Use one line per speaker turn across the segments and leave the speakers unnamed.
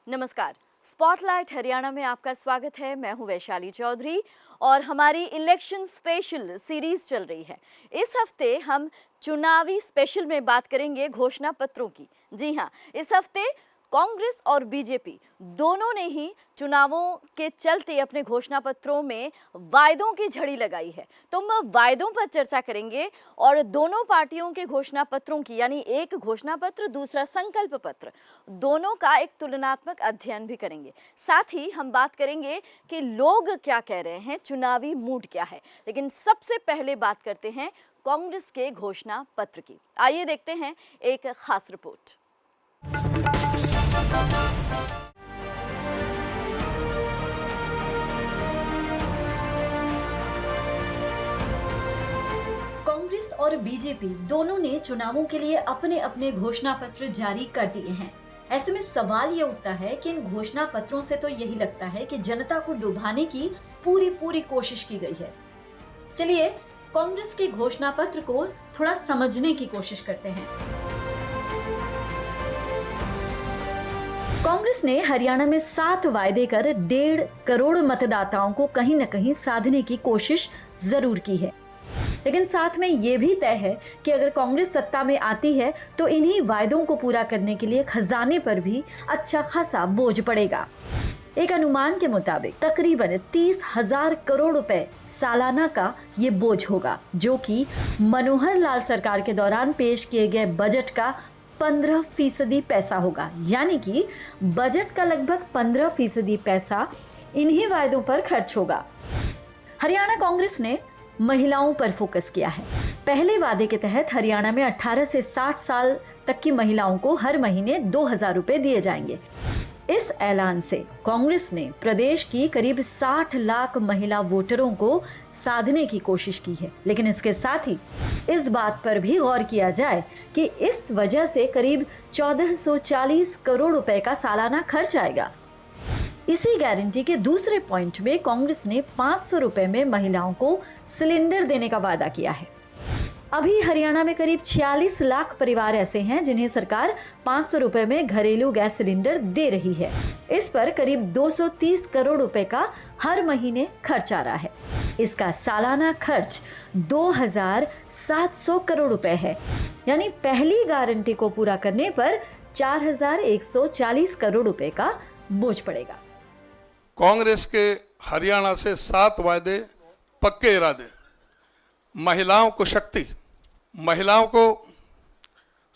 नमस्कार। स्पॉटलाइट हरियाणा में आपका स्वागत है। मैं हूं वैशाली चौधरी और हमारी इलेक्शन स्पेशल सीरीज चल रही है। इस हफ्ते हम चुनावी स्पेशल में बात करेंगे घोषणा पत्रों की। जी हां, इस हफ्ते कांग्रेस और बीजेपी दोनों ने ही चुनावों के चलते अपने घोषणा पत्रों में वायदों की झड़ी लगाई है। तो हम वायदों पर चर्चा करेंगे और दोनों पार्टियों के घोषणा पत्रों की, यानी एक घोषणा पत्र दूसरा संकल्प पत्र, दोनों का एक तुलनात्मक अध्ययन भी करेंगे। साथ ही हम बात करेंगे कि लोग क्या कह रहे हैं, चुनावी मूड क्या है। लेकिन सबसे पहले बात करते हैं कांग्रेस के घोषणा पत्र की। आइए देखते हैं एक खास रिपोर्ट। कांग्रेस और बीजेपी दोनों ने चुनावों के लिए अपने अपने घोषणा पत्र जारी कर दिए हैं। ऐसे में सवाल ये उठता है कि इन घोषणा पत्रों से तो यही लगता है कि जनता को लुभाने की पूरी कोशिश की गई है। चलिए कांग्रेस के घोषणा पत्र को थोड़ा समझने की कोशिश करते हैं। कांग्रेस ने हरियाणा में 7 वायदे कर 1.5 करोड़ मतदाताओं को कहीं न कहीं साधने की कोशिश जरूर की है। लेकिन साथ में ये भी तय है कि अगर कांग्रेस सत्ता में आती है तो इन्हीं वायदों को पूरा करने के लिए खजाने पर भी अच्छा खासा बोझ पड़ेगा। एक अनुमान के मुताबिक तकरीबन 30,000 करोड़ रुपए सालाना का ये बोझ होगा, जो कि मनोहर लाल सरकार के दौरान पेश किए गए बजट का 15% पैसा होगा। यानी कि बजट का लगभग 15% पैसा इन्हीं वायदों पर खर्च होगा। हरियाणा कांग्रेस ने महिलाओं पर फोकस किया है। पहले वादे के तहत हरियाणा में 18 से 60 साल तक की महिलाओं को हर महीने 2,000 रुपए दिए जाएंगे। इस ऐलान से कांग्रेस ने प्रदेश की करीब 60 लाख महिला वोटरों को साधने की कोशिश की है। लेकिन इसके साथ ही इस बात पर भी गौर किया जाए कि इस वजह से करीब 1440 करोड़ रुपए का सालाना खर्च आएगा। इसी गारंटी के दूसरे पॉइंट में कांग्रेस ने 500 रुपए में महिलाओं को सिलेंडर देने का वादा किया है। अभी हरियाणा में करीब 46 लाख परिवार ऐसे हैं जिन्हें सरकार 500 रुपए में घरेलू गैस सिलेंडर दे रही है। इस पर करीब 230 करोड़ रुपए का हर महीने खर्च आ रहा है। इसका सालाना खर्च 2,700 करोड़ रुपए है। यानी पहली गारंटी को पूरा करने पर 4,140 करोड़ रुपए का बोझ पड़ेगा।
कांग्रेस के हरियाणा से 7 वायदे, पक्के इरादे। महिलाओं को शक्ति, महिलाओं को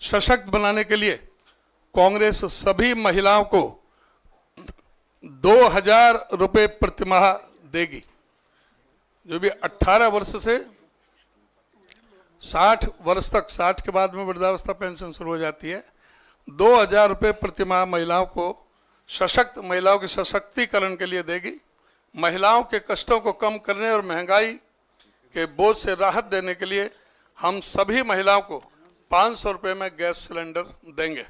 सशक्त बनाने के लिए कांग्रेस सभी महिलाओं को 2,000 रुपए प्रतिमाह देगी। जो भी 18 वर्ष से 60 वर्ष तक, 60 के बाद में वृद्धावस्था पेंशन शुरू हो जाती है। 2,000 रुपए प्रतिमाह महिलाओं को, सशक्त महिलाओं के सशक्तिकरण के लिए देगी। महिलाओं के कष्टों को कम करने और महंगाई के बोझ से राहत देने के लिए हम सभी महिलाओं को 500 रुपए में गैस सिलेंडर देंगे।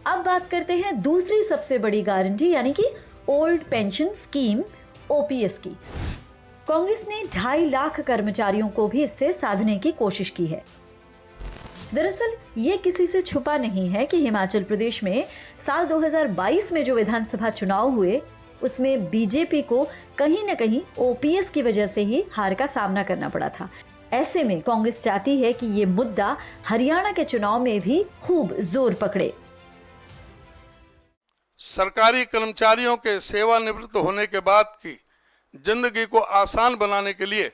अब बात करते हैं दूसरी सबसे बड़ी गारंटी, यानी कि ओल्ड पेंशन स्कीम ओपीएस की। कांग्रेस ने 2.5 लाख कर्मचारियों को भी इससे साधने की कोशिश की है। दरअसल ये किसी से छुपा नहीं है कि हिमाचल प्रदेश में साल 2022 में जो विधानसभा चुनाव हुए उसमें बीजेपी को कहीं न कहीं ओपीएस की वजह से ही हार का सामना करना पड़ा था। ऐसे में कांग्रेस चाहती है कि ये मुद्दा हरियाणा के चुनाव में भी खूब जोर पकड़े।
सरकारी कर्मचारियों के सेवानिवृत्त होने के बाद की जिंदगी को आसान बनाने के लिए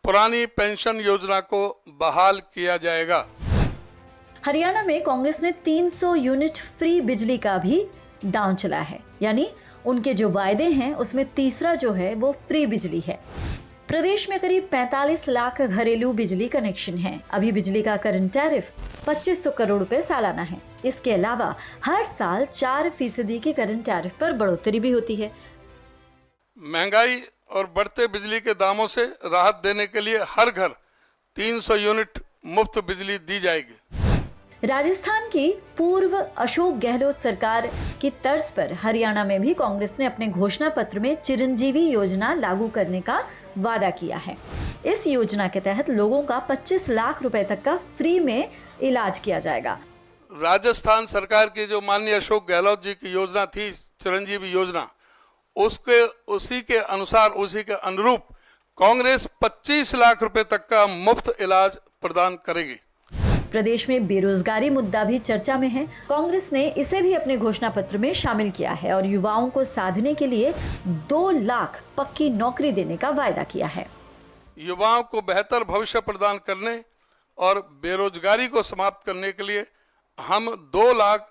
पुरानी पेंशन योजना को बहाल किया जाएगा।
हरियाणा में कांग्रेस ने 300 यूनिट फ्री बिजली का भी दांव चला है। यानी उनके जो वायदे हैं उसमें तीसरा जो है वो फ्री बिजली है। प्रदेश में करीब 45 लाख घरेलू बिजली कनेक्शन हैं। अभी बिजली का करंट टैरिफ 2500 करोड़ रुपए सालाना है। इसके अलावा हर साल 4% की करंट टैरिफ पर बढ़ोतरी भी होती है।
महंगाई और बढ़ते बिजली के दामों से राहत देने के लिए हर घर 300 यूनिट मुफ्त बिजली दी जाएगी।
राजस्थान की पूर्व अशोक गहलोत सरकार की तर्ज पर हरियाणा में भी कांग्रेस ने अपने घोषणा पत्र में चिरंजीवी योजना लागू करने का वादा किया है। इस योजना के तहत लोगों का 25 लाख रुपए तक का फ्री में इलाज किया जाएगा।
राजस्थान सरकार की जो माननीय अशोक गहलोत जी की योजना थी चिरंजीवी योजना, उसी के अनुसार, उसी के अनुरूप कांग्रेस 25 लाख रुपए तक का मुफ्त इलाज प्रदान करेगी।
प्रदेश में बेरोजगारी मुद्दा भी चर्चा में है। कांग्रेस ने इसे भी अपने घोषणा पत्र में शामिल किया है और युवाओं को साधने के लिए 2 लाख पक्की नौकरी देने का वायदा किया है।
युवाओं को बेहतर भविष्य प्रदान करने और बेरोजगारी को समाप्त करने के लिए हम 2 लाख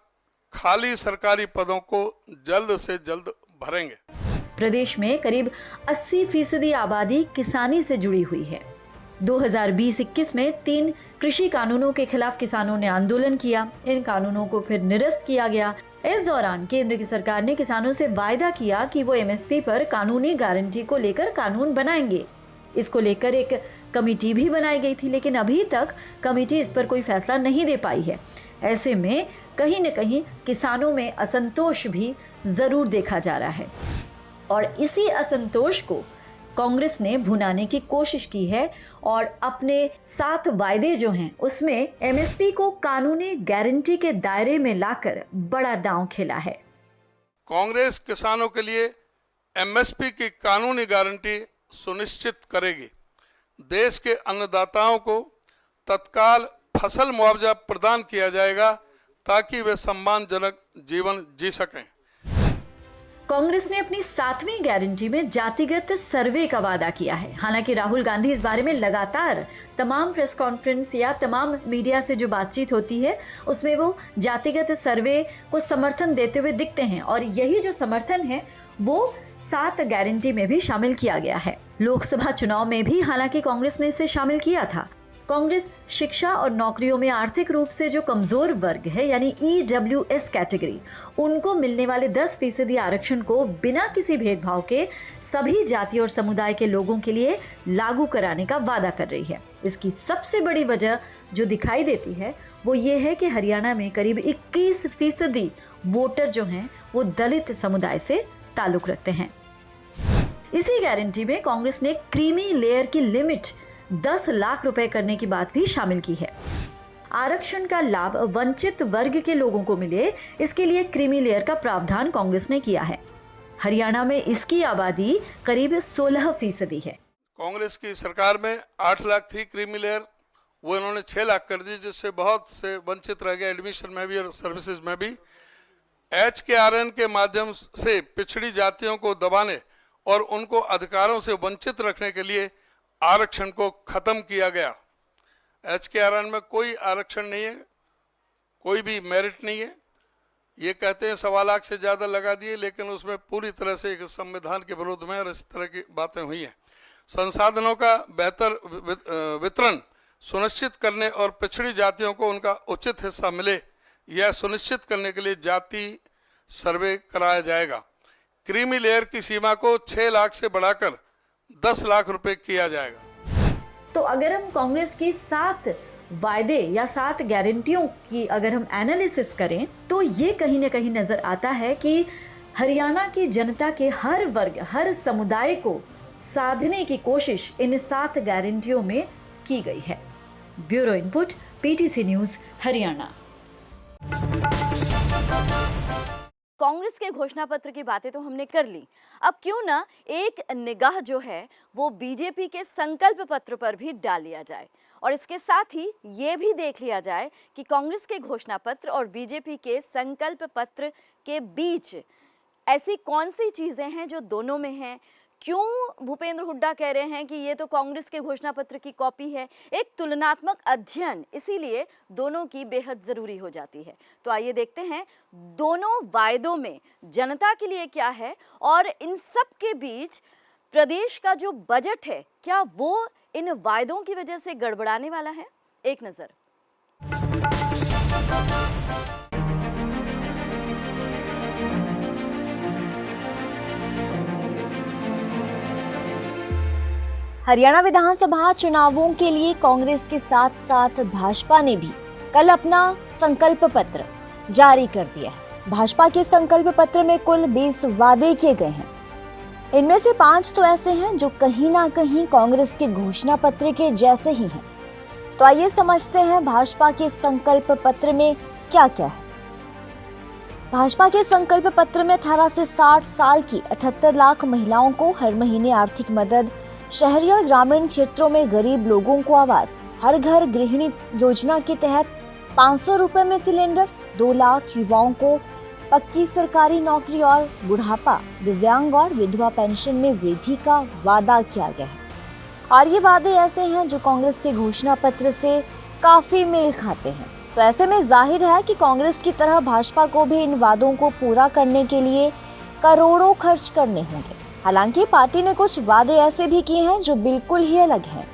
खाली सरकारी पदों को जल्द से जल्द भरेंगे।
प्रदेश में करीब 80% आबादी किसानी से जुड़ी हुई है। 2020-21 में 3 कृषि कानूनों के खिलाफ किसानों ने आंदोलन किया। इन कानूनों को फिर निरस्त किया गया। इस दौरान केंद्र की सरकार ने किसानों से वायदा किया कि वो एमएसपी पर कानूनी गारंटी को लेकर कानून बनाएंगे। इसको लेकर एक कमेटी भी बनाई गई थी, लेकिन अभी तक कमेटी इस पर कोई फैसला नहीं दे पाई है। ऐसे में कहीं न कहीं किसानों में असंतोष भी जरूर देखा जा रहा है और इसी असंतोष को कांग्रेस ने भुनाने की कोशिश की है और अपने 7 वायदे जो हैं उसमें एमएसपी को कानूनी गारंटी के दायरे में लाकर बड़ा दांव खेला है।
कांग्रेस किसानों के लिए एमएसपी की कानूनी गारंटी सुनिश्चित करेगी। देश के अन्नदाताओं को तत्काल फसल मुआवजा प्रदान किया जाएगा ताकि वे सम्मानजनक जीवन जी सकें।
कांग्रेस ने अपनी 7वीं गारंटी में जातिगत सर्वे का वादा किया है। हालांकि राहुल गांधी इस बारे में लगातार तमाम प्रेस कॉन्फ्रेंस या तमाम मीडिया से जो बातचीत होती है उसमें वो जातिगत सर्वे को समर्थन देते हुए दिखते हैं और यही जो समर्थन है वो 7 गारंटी में भी शामिल किया गया है। लोकसभा चुनाव में भी हालांकि कांग्रेस ने इसे शामिल किया था। कांग्रेस शिक्षा और नौकरियों में आर्थिक रूप से जो कमजोर वर्ग है यानी EWS कैटेगरी, उनको मिलने वाले 10% आरक्षण को बिना किसी भेदभाव के सभी जाति और समुदाय के लोगों के लिए लागू कराने का वादा कर रही है। इसकी सबसे बड़ी वजह जो दिखाई देती है वो ये है कि हरियाणा में करीब 21% वोटर जो हैं वो दलित समुदाय से ताल्लुक रखते हैं। इसी गारंटी में कांग्रेस ने क्रीमी लेयर की लिमिट 10 लाख रुपए करने की बात भी शामिल की है। आरक्षण का लाभ वंचित वर्ग के लोगों को मिले, इसके लिए क्रीमी लेयर का प्रावधान कांग्रेस ने किया है। हरियाणा में इसकी आबादी करीब 16% है।
कांग्रेस की सरकार में 8 लाख थी क्रीमी लेयर, वो इन्होंने 6 लाख कर दी, जिससे बहुत से वंचित रह गए एडमिशन में भी और सर्विसेज में भी। HKRN के माध्यम से पिछड़ी जातियों को दबाने और उनको अधिकारों से वंचित रखने के लिए आरक्षण को खत्म किया गया। HKRN में कोई आरक्षण नहीं है, कोई भी मेरिट नहीं है। ये कहते हैं 1.25 लाख से ज़्यादा लगा दिए, लेकिन उसमें पूरी तरह से एक संविधान के विरोध में और इस तरह की बातें हुई हैं। संसाधनों का बेहतर वितरण सुनिश्चित करने और पिछड़ी जातियों को उनका उचित हिस्सा मिले, यह सुनिश्चित करने के लिए जाति सर्वे कराया जाएगा। क्रीमी लेयर की सीमा को 6 लाख से बढ़ाकर 10 लाख रुपए किया जाएगा।
तो अगर हम कांग्रेस की 7 वायदे या 7 गारंटियों की अगर हम एनालिसिस करें तो ये कहीं ना कहीं नजर आता है कि हरियाणा की जनता के हर वर्ग, हर समुदाय को साधने की कोशिश इन 7 गारंटियों में की गई है। Bureau input, PTC news, Haryana.
Congress के घोषणा पत्र की बातें तो हमने कर ली, अब क्यों ना एक निगाह जो है वो बीजेपी के संकल्प पत्र पर भी डाल लिया जाए और इसके साथ ही ये भी देख लिया जाए कि कांग्रेस के घोषणा पत्र और बीजेपी के संकल्प पत्र के बीच ऐसी कौन सी चीजें हैं जो दोनों में हैं। क्यों भूपेंद्र हुड्डा कह रहे हैं कि ये तो कांग्रेस के घोषणा पत्र की कॉपी है। एक तुलनात्मक अध्ययन इसीलिए दोनों की बेहद जरूरी हो जाती है। तो आइए देखते हैं दोनों वायदों में जनता के लिए क्या है और इन सब के बीच प्रदेश का जो बजट है क्या वो इन वायदों की वजह से गड़बड़ाने वाला है। एक नजर।
हरियाणा विधानसभा चुनावों के लिए कांग्रेस के साथ साथ भाजपा ने भी कल अपना संकल्प पत्र जारी कर दिया है। भाजपा के संकल्प पत्र में कुल 20 वादे किए गए हैं। इनमें से 5 तो ऐसे हैं जो कहीं ना कहीं कांग्रेस के घोषणा पत्र के जैसे ही हैं। तो आइए समझते हैं भाजपा के संकल्प पत्र में क्या क्या है। भाजपा के संकल्प पत्र में 18 से 60 साल की 78 लाख महिलाओं को हर महीने आर्थिक मदद, शहरी और ग्रामीण क्षेत्रों में गरीब लोगों को आवास, हर घर गृहिणी योजना के तहत 500 रुपए में सिलेंडर, 2 लाख युवाओं को पक्की सरकारी नौकरी और बुढ़ापा, दिव्यांग और विधवा पेंशन में वृद्धि का वादा किया गया है। और ये वादे ऐसे हैं जो कांग्रेस के घोषणा पत्र से काफी मेल खाते हैं। तो ऐसे में जाहिर है कि कांग्रेस की तरह भाजपा को भी इन वादों को पूरा करने के लिए करोड़ों खर्च करने होंगे। हालांकि पार्टी ने कुछ वादे ऐसे भी किए हैं जो बिल्कुल ही अलग हैं।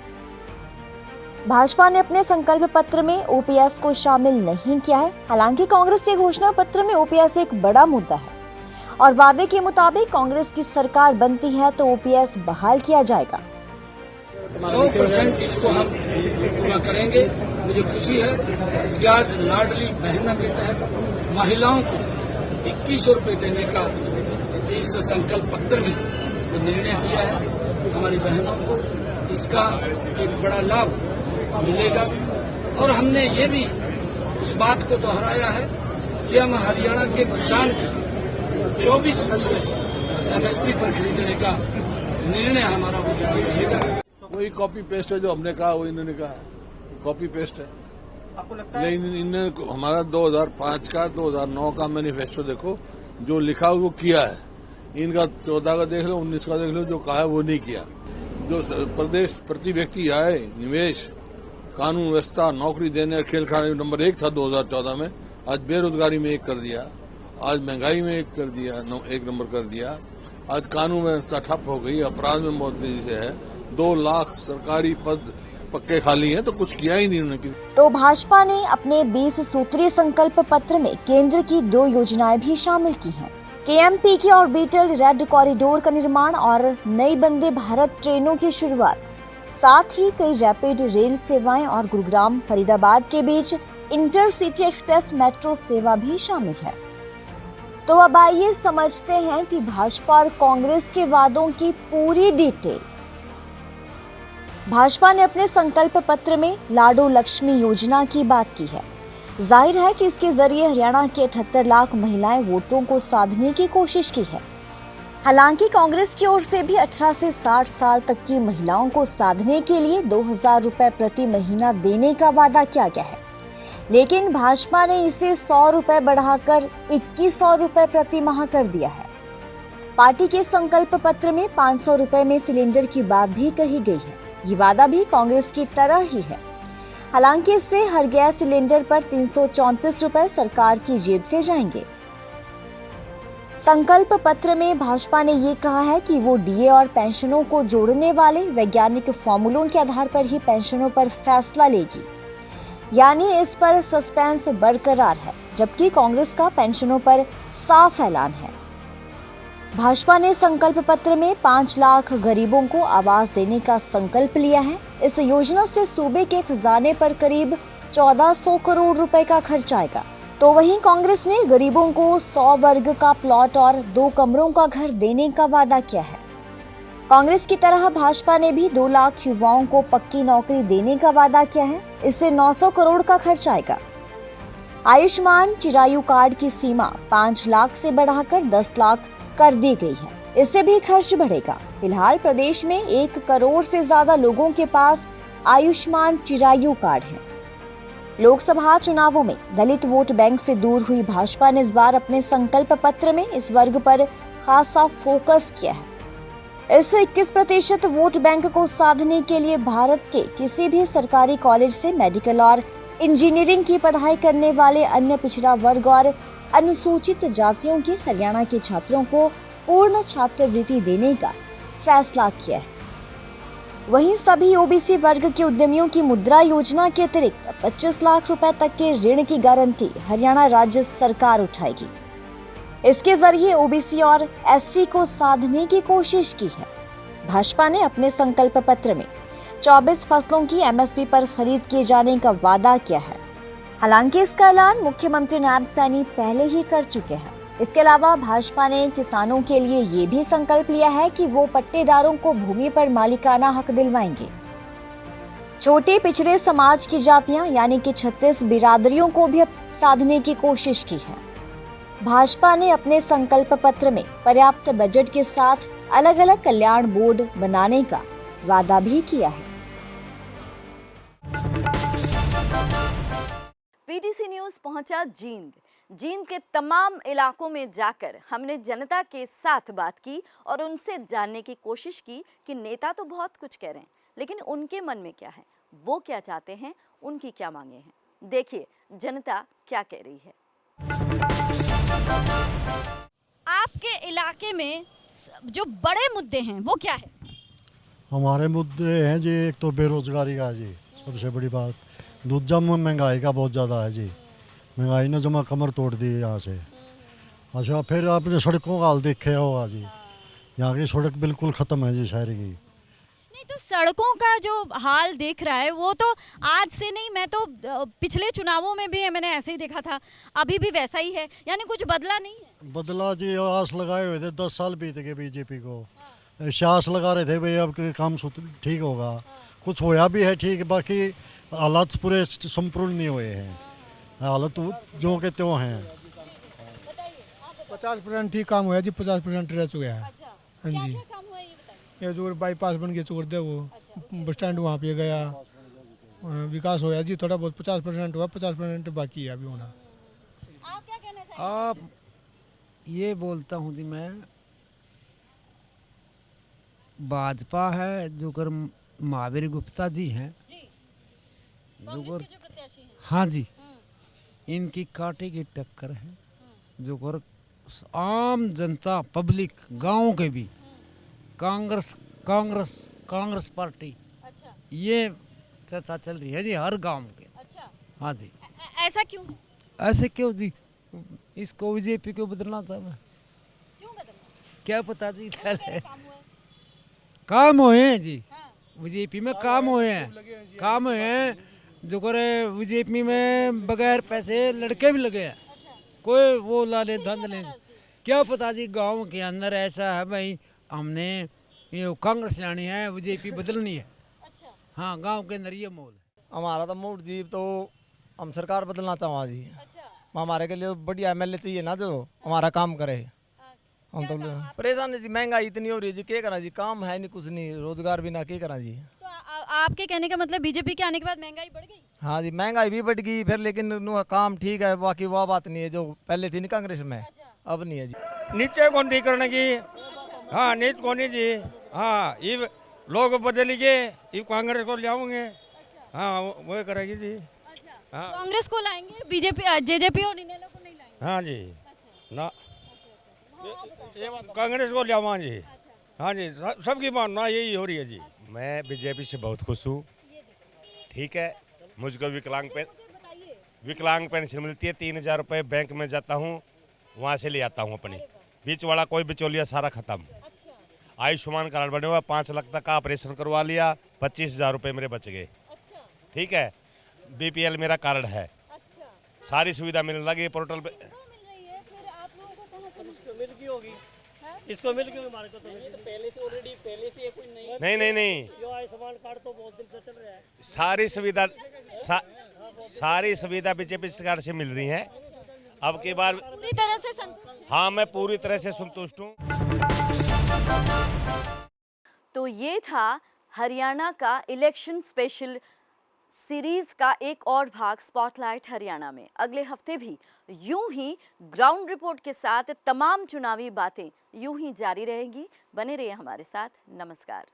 भाजपा ने अपने संकल्प पत्र में ओपीएस को शामिल नहीं किया है। हालांकि कांग्रेस के घोषणा पत्र में ओपीएस एक बड़ा मुद्दा है और वादे के मुताबिक कांग्रेस की सरकार बनती है तो ओपीएस बहाल किया जाएगा।
100% इसको हम पूरा करेंगे। मुझे खुशी है कि आज लाडली बहना के तहत महिलाओं को 2100 रुपये देने का इस संकल्प पत्र में जो निर्णय किया है, हमारी बहनों को इसका एक बड़ा लाभ मिलेगा। और हमने ये भी इस बात को दोहराया है कि हम हरियाणा के किसान की 24 फसलें एमएसपी पर खरीदने का निर्णय हमारा वो जारी रहेगा।
वही कॉपी पेस्ट है जो हमने कहा, वो इन्होंने कहा कॉपी पेस्ट है।
आपको लगता है
लेकिन इन्होंने हमारा 2005 का 2009 का मैनिफेस्टो देखो, जो लिखा वो किया है। इनका 14 का देख लो, 19 का देख लो, जो कहा है वो नहीं किया। जो प्रदेश प्रति व्यक्ति आय, निवेश, कानून व्यवस्था, नौकरी देने और खेल खिलाड़ी में नंबर 1 था 2014 में, आज बेरोजगारी में 1 कर दिया, आज महंगाई में 1 कर दिया, 1 नंबर कर दिया। आज कानून व्यवस्था ठप हो गई, अपराध में बहुत तेजी से है। 2 लाख सरकारी पद पक्के खाली हैं, तो कुछ किया ही नहीं उन्होंने।
तो भाजपा ने अपने 20 सूत्रीय संकल्प पत्र में केंद्र की 2 योजनाएं भी शामिल की हैं। केएमपी की ऑर्बिटल रेड कॉरिडोर का निर्माण और नई वंदे भारत ट्रेनों की शुरुआत, साथ ही कई रैपिड रेल सेवाएं और गुरुग्राम फरीदाबाद के बीच इंटरसिटी एक्सप्रेस मेट्रो सेवा भी शामिल है। तो अब आइए समझते हैं कि भाजपा और कांग्रेस के वादों की पूरी डिटेल। भाजपा ने अपने संकल्प पत्र में लाडो लक्ष्मी योजना की बात की है। जाहिर है कि इसके जरिए हरियाणा के 78 लाख महिलाएं वोटों को साधने की कोशिश की है। हालांकि कांग्रेस की ओर से भी 18 से 60 साल तक की महिलाओं को साधने के लिए 2000 रुपए प्रति महीना देने का वादा किया गया है, लेकिन भाजपा ने इसे 100 रुपए बढ़ाकर 2100 रुपए प्रति माह कर दिया है। पार्टी के संकल्प पत्र में 500 रुपए में सिलेंडर की बात भी कही गई है। ये वादा भी कांग्रेस की तरह ही है। हालांकि इससे हर गैस सिलेंडर पर 334 रुपए सरकार की जेब से जाएंगे। संकल्प पत्र में भाजपा ने ये कहा है कि वो डीए और पेंशनों को जोड़ने वाले वैज्ञानिक फॉर्मूलों के आधार पर ही पेंशनों पर फैसला लेगी, यानी इस पर सस्पेंस बरकरार है, जबकि कांग्रेस का पेंशनों पर साफ ऐलान है। भाजपा ने संकल्प पत्र में 5 लाख गरीबों को आवास देने का संकल्प लिया है। इस योजना से सूबे के खजाने पर करीब 1400 करोड़ रुपए का खर्च आएगा। तो वहीं कांग्रेस ने गरीबों को 100 वर्ग का प्लॉट और 2 कमरों का घर देने का वादा किया है। कांग्रेस की तरह भाजपा ने भी 2 लाख युवाओं को पक्की नौकरी देने का वादा किया है। इससे 900 करोड़ का खर्च आएगा। आयुष्मान चिरायु कार्ड की सीमा 5 लाख से बढ़ाकर 10 लाख कर दी गई है। इससे भी खर्च बढ़ेगा। फिलहाल प्रदेश में 1 करोड़ से ज्यादा लोगों के पास आयुष्मान चिरायु कार्ड है। लोकसभा चुनावों में दलित वोट बैंक से दूर हुई भाजपा ने इस बार अपने संकल्प पत्र में इस वर्ग पर खासा फोकस किया है। इस 21% वोट बैंक को साधने के लिए भारत के किसी भी सरकारी कॉलेज से मेडिकल और इंजीनियरिंग की पढ़ाई करने वाले अन्य पिछड़ा वर्ग और अनुसूचित जातियों के हरियाणा के छात्रों को पूर्ण छात्रवृत्ति देने का फैसला किया है। वहीं सभी ओबीसी वर्ग के उद्यमियों की मुद्रा योजना के अतिरिक्त 25 लाख रुपए तक के ऋण की गारंटी हरियाणा राज्य सरकार उठाएगी। इसके जरिए ओबीसी और एससी को साधने की कोशिश की है। भाजपा ने अपने संकल्प पत्र में 24 फसलों की एमएसपी पर खरीद किए जाने का वादा किया है। हालांकि इसका ऐलान मुख्यमंत्री नायब सैनी पहले ही कर चुके हैं। इसके अलावा भाजपा ने किसानों के लिए ये भी संकल्प लिया है कि वो पट्टेदारों को भूमि पर मालिकाना हक दिलवाएंगे। छोटे पिछड़े समाज की जातियां यानी कि 36 बिरादरियों को भी साधने की कोशिश की है। भाजपा ने अपने संकल्प पत्र में पर्याप्त बजट के साथ अलग अलग कल्याण बोर्ड बनाने का वादा भी किया है।
पीटीसी न्यूज़ पहुंचा जींद के तमाम इलाकों में जाकर हमने जनता के साथ बात की और उनसे जानने की कोशिश की कि नेता तो बहुत कुछ कह रहे हैं, लेकिन उनके मन में क्या है, वो क्या चाहते हैं, उनकी क्या मांगे हैं। देखिए जनता क्या कह रही है।
आपके इलाके में जो बड़े मुद्दे हैं वो क्या है?
हमारे मुद्दे हैं जी, एक तो बेरोजगारी का है जी, सबसे बड़ी बात। दूसरा महंगाई का बहुत ज़्यादा है जी, महंगाई ने जमा कमर तोड़ दी है यहाँ से। अच्छा, फिर आपने सड़कों का हाल देखे होगा जी, यहाँ की सड़क बिल्कुल ख़त्म है जी शहर की।
नहीं तो सड़कों का जो हाल देख रहा है वो तो आज से नहीं, मैं तो पिछले चुनावों में भी मैंने ऐसे ही देखा था, अभी भी वैसा ही है, यानी कुछ बदला नहीं है।
बदला जी, आस लगाए हुए थे, 10 साल बीत गए बीजेपी को। आस लगा रहे थे भाई अब काम ठीक होगा, कुछ होया भी है ठीक, बाकी हालात पूरे संपूर्ण नहीं हुए हैं, हालत जो के त्यों हैं।
50% ठीक काम हुआ जी, 50% रह चुका है।
अच्छा,
हाँ
क्या
जी,
क्या काम हुआ है ये बताइए।
ये जो बाईपास बन गया चोर दे वो, बस स्टैंड वहाँ पे गया, विकास होया जी, थोड़ा बहुत 50% हुआ, 50% बाकी है अभी होना।
आप क्या कहना चाहेंगे?
आप ये बोलता हूँ जी, मैं भाजपा है जो कर महावीर गुप्ता जी हैं, जो कर
जो प्रत्याशी हैं।
हाँ जी, इनकी कांटे की टक्कर है। जो कर आम जनता पब्लिक गांव के भी कांग्रेस कांग्रेस कांग्रेस पार्टी,
अच्छा
ये चर्चा चल रही है जी हर गांव के।
अच्छा,
हाँ जी,
ऐसा क्यों है?
ऐसे क्यों जी, इसको बीजेपी को बदलना चाहता है,
क्यों बदलना?
क्या पता जी।
क्या काम हुआ है?
काम हुए हैं जी,
हाँ।
बीजेपी में काम हुए हैं, काम हुए हैं। जो करे बीजेपी में बगैर पैसे लड़के भी लगे हैं, कोई वो लाले धंध नहीं, क्या पता जी। गांव के अंदर ऐसा है भाई, हमने ये कांग्रेस लानी है, बीजेपी बदलनी है।
अच्छा,
हाँ, गांव के अंदर ये माहौल है।
हमारा तो मूड जी, तो हम सरकार बदलना चाहवा जी।
अच्छा,
हमारे के लिए बढ़िया एमएलए चाहिए ना जो हमारा काम करे। हम तो परेशान जी, महंगाई इतनी हो रही है जी, क्या करा जी, काम है नहीं, कुछ नहीं, रोजगार भी ना, क्या करा जी।
तो आपके कहने का मतलब बीजेपी के आने के बाद महंगाई बढ़ गई?
हाँ जी, महंगाई भी बढ़ गई फिर, लेकिन काम ठीक है, बाकी वह बात नहीं है जो पहले थी ना कांग्रेस में, अब नहीं है जी।
नीचे कौन दी करने की, हाँ नीत कौन जी, हाँ ये लोग बदलेंगे, ये कांग्रेस को ले आऊंगे, हाँ वो करेगी जी। हाँ,
कांग्रेस को लाएंगे, बीजेपी जेजेपी और इनेलो को नहीं लाएंगे?
हाँ जी, ना कांग्रेस को ले आवा जी। हाँ जी, सबकी मानना यही हो रही है जी।
मैं बीजेपी से बहुत खुश हूँ, ठीक है। मुझको विकलांग पेंशन मिलती है, 3000 रुपये बैंक में जाता हूँ, वहाँ से ले आता हूँ अपनी, बीच वाला कोई बिचौलिया सारा खत्म। आयुष्मान कार्ड बने हुआ, 5 लाख तक का ऑपरेशन करवा लिया, 25,000 रुपये मेरे बच गए, ठीक है। बीपीएल मेरा कार्ड है, सारी सुविधा मिलने लगी पोर्टल पे।
इसको मिल गई, हमारे को तो पहले से ऑलरेडी ये कोई
नहीं,
जो आयुष्मान कार्ड तो बहुत दिन से चल रहा है।
सारी सुविधा बीजेपी सरकार से मिल रही है। अब की बार
पूरी तरह से संतुष्ट हैं?
हाँ, मैं पूरी तरह से संतुष्ट हूँ।
तो ये था हरियाणा का इलेक्शन स्पेशल सीरीज का एक और भाग स्पॉटलाइट हरियाणा में। अगले हफ्ते भी यूं ही ग्राउंड रिपोर्ट के साथ तमाम चुनावी बातें यूं ही जारी रहेंगी। बने रहिए हमारे साथ। नमस्कार।